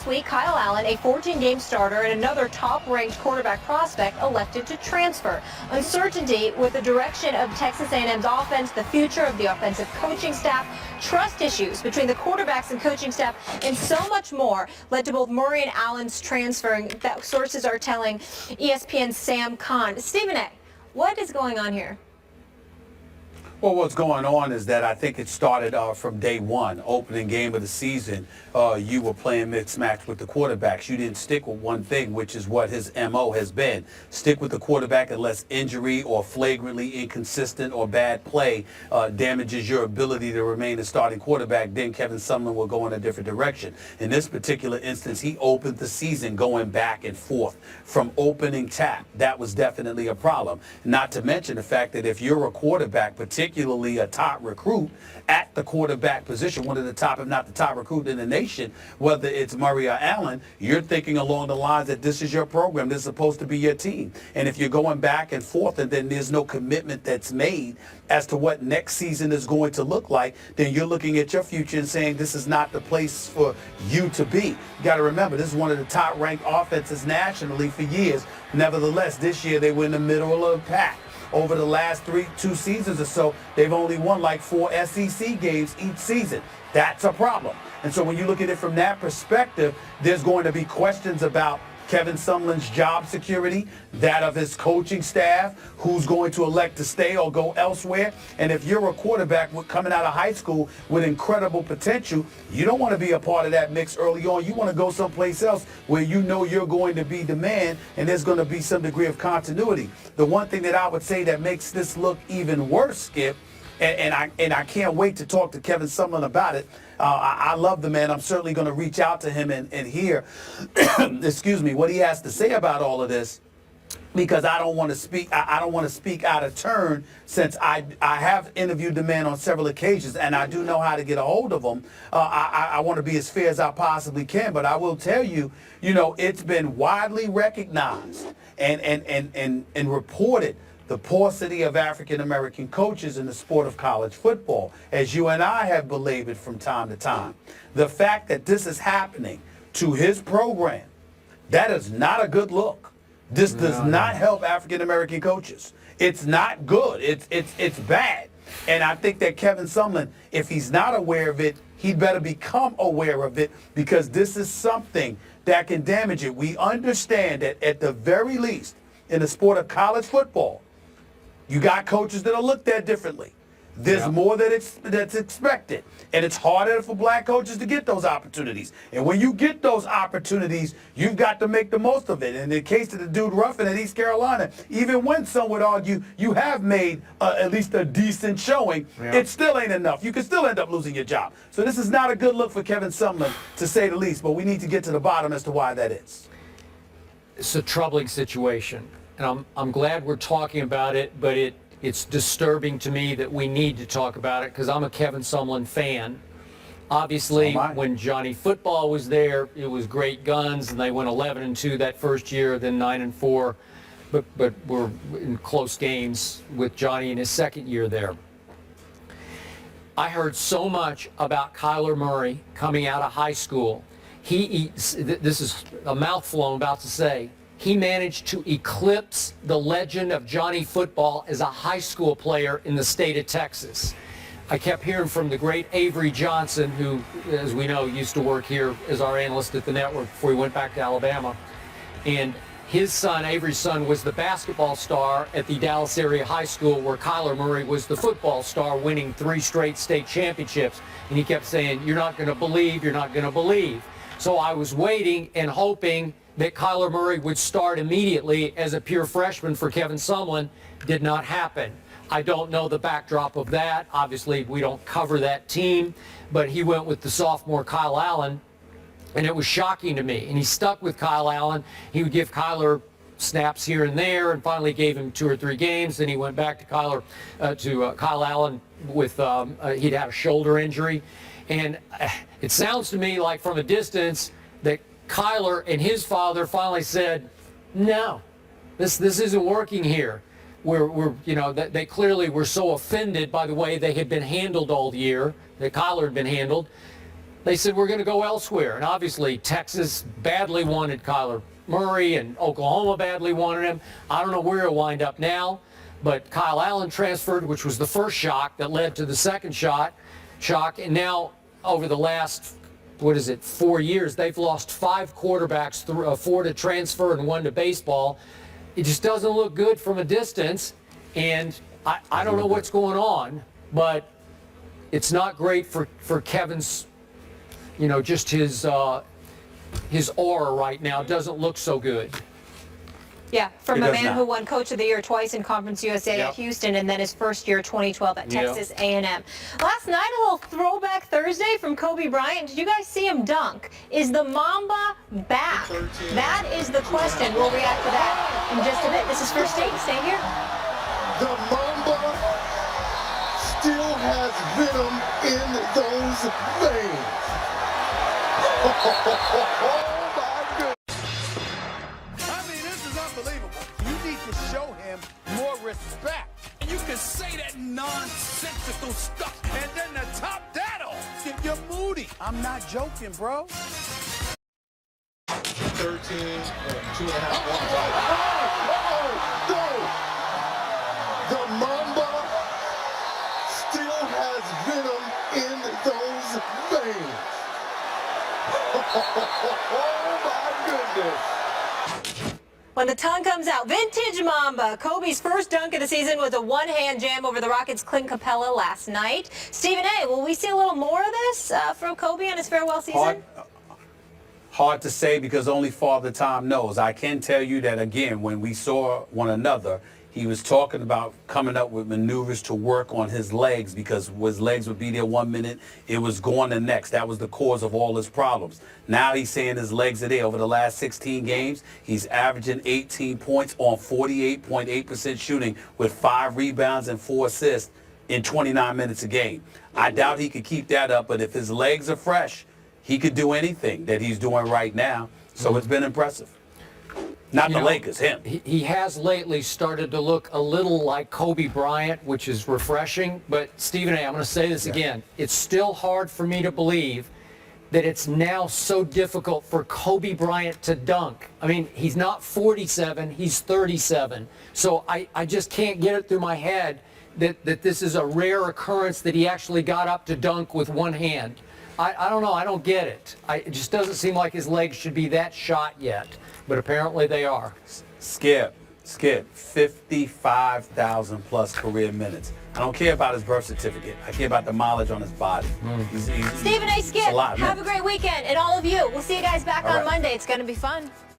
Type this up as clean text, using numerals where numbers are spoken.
last week, Kyle Allen, a 14-game starter and another top-ranked quarterback prospect, elected to transfer. Uncertainty with the direction of Texas A&M's offense, the future of the offensive coaching staff, trust issues between the quarterbacks and coaching staff, and so much more led to both Murray and Allen's transferring. That sources are telling ESPN's Sam Kahn. Stephen A., what is going on here? Well, what's going on is that I think it started from day one, opening game of the season. You were playing mixed match with the quarterbacks. You didn't stick with one thing, which is what his MO has been. Stick with the quarterback unless injury or flagrantly inconsistent or bad play damages your ability to remain a starting quarterback. Then Kevin Sumlin will go in a different direction. In this particular instance, he opened the season going back and forth from opening tap. That was definitely a problem. Not to mention the fact that if you're a quarterback, particularly a top recruit at the quarterback position, one of the top, if not the top recruit in the nation, whether it's Murray or Allen, you're thinking along the lines that this is your program, this is supposed to be your team. And if you're going back and forth and then there's no commitment that's made as to what next season is going to look like, then you're looking at your future and saying this is not the place for you to be. You got to remember, this is one of the top ranked offenses nationally for years. Nevertheless, this year they were in the middle of the pack. Over the last two seasons or so, they've only won like 4 SEC games each season. That's a problem. And so when you look at it from that perspective, there's going to be questions about Kevin Sumlin's job security, that of his coaching staff, who's going to elect to stay or go elsewhere. And if you're a quarterback coming out of high school with incredible potential, you don't want to be a part of that mix early on. You want to go someplace else where you know you're going to be the man and there's going to be some degree of continuity. The one thing that I would say that makes this look even worse, Skip, and I can't wait to talk to Kevin Sumlin about it. I love the man. I'm certainly going to reach out to him and hear, excuse me, what he has to say about all of this, because I don't want to speak. I don't want to speak out of turn, since I have interviewed the man on several occasions and I do know how to get a hold of him. I want to be as fair as I possibly can, but I will tell you, it's been widely recognized and reported, the paucity of African-American coaches in the sport of college football, as you and I have belabored from time to time. The fact that this is happening to his program, that is not a good look. This does not help African-American coaches. It's not good. It's bad. And I think that Kevin Sumlin, if he's not aware of it, he'd better become aware of it, because this is something that can damage it. We understand that at the very least, in the sport of college football, you got coaches that are looked at differently. There's more that's expected. And it's harder for black coaches to get those opportunities. And when you get those opportunities, you've got to make the most of it. In the case of the dude Ruffin at East Carolina, even when some would argue you have made at least a decent showing, it still ain't enough. You can still end up losing your job. So this is not a good look for Kevin Sumlin, to say the least. But we need to get to the bottom as to why that is. It's a troubling situation. And I'm glad we're talking about it, but it's disturbing to me that we need to talk about it, because I'm a Kevin Sumlin fan. Obviously, when Johnny Football was there, it was great guns, and they went 11-2 that first year, then 9-4, but were in close games with Johnny in his second year there. I heard so much about Kyler Murray coming out of high school. This is a mouthful I'm about to say. He managed to eclipse the legend of Johnny Football as a high school player in the state of Texas. I kept hearing from the great Avery Johnson, who, as we know, used to work here as our analyst at the network before he went back to Alabama. And his son, Avery's son, was the basketball star at the Dallas area high school, where Kyler Murray was the football star, winning 3 straight state championships. And he kept saying, "You're not going to believe, you're not going to believe." So I was waiting and hoping that Kyler Murray would start immediately as a pure freshman for Kevin Sumlin. Did not happen. I don't know the backdrop of that. Obviously, we don't cover that team, but he went with the sophomore Kyle Allen, and it was shocking to me. And he stuck with Kyle Allen. He would give Kyler snaps here and there, and finally gave him 2 or 3 games. Then he went back to Kyle Allen with he'd had a shoulder injury, and it sounds to me like from a distance that Kyler and his father finally said, "No, this isn't working here." They clearly were so offended by the way they had been handled all year, that Kyler had been handled. they said we're going to go elsewhere. And obviously Texas badly wanted Kyler Murray and Oklahoma badly wanted him. I don't know where he'll wind up now, but Kyle Allen transferred, which was the first shock that led to the second shock. And now over the last, 4 years, they've lost 5 quarterbacks, 4 to transfer and 1 to baseball. It just doesn't look good from a distance. And I don't know what's going on, but it's not great for Kevin's, just his aura right now. It doesn't look so good. Yeah, from It a does man not. who won Coach of the Year twice in Conference USA at Houston, and then his first year, 2012, at Texas A&M. Last night, a little throwback Thursday from Kobe Bryant. Did you guys see him dunk? Is the Mamba back? That is the question. We'll react to that in just a bit. This is First Take. Stay here. The Mamba still has venom in those veins. Oh my goodness. I mean, this is unbelievable. You need to show him more respect. And you can say that nonsensical stuff and then to top that off, you're moody. I'm not joking, bro. 13, 2.5 no! The Mamba still has venom in those veins. Oh my goodness. When the tongue comes out, vintage Mamba. Kobe's first dunk of the season was a one-hand jam over the Rockets' Clint Capella last night. Stephen A., will we see a little more of this from Kobe on his farewell season? Hard to say because only Father Time knows. I can tell you that, again, when we saw one another, he was talking about coming up with maneuvers to work on his legs because his legs would be there 1 minute, it was going the next. That was the cause of all his problems. Now he's saying his legs are there. Over the last 16 games, he's averaging 18 points on 48.8% shooting with 5 rebounds and 4 assists in 29 minutes a game. I doubt he could keep that up, but if his legs are fresh, he could do anything that he's doing right now. So it's been impressive. Not the Lakers, him. He has lately started to look a little like Kobe Bryant, which is refreshing. But Stephen A., I'm going to say this again. It's still hard for me to believe that it's now so difficult for Kobe Bryant to dunk. I mean, he's not 47, he's 37. So I just can't get it through my head that this is a rare occurrence that he actually got up to dunk with one hand. I don't know. I don't get it. It just doesn't seem like his legs should be that shot yet. But apparently they are. Skip, 55,000 plus career minutes. I don't care about his birth certificate. I care about the mileage on his body. Stephen A. Skip, have a great weekend. And all of you, we'll see you guys back on Monday. It's going to be fun.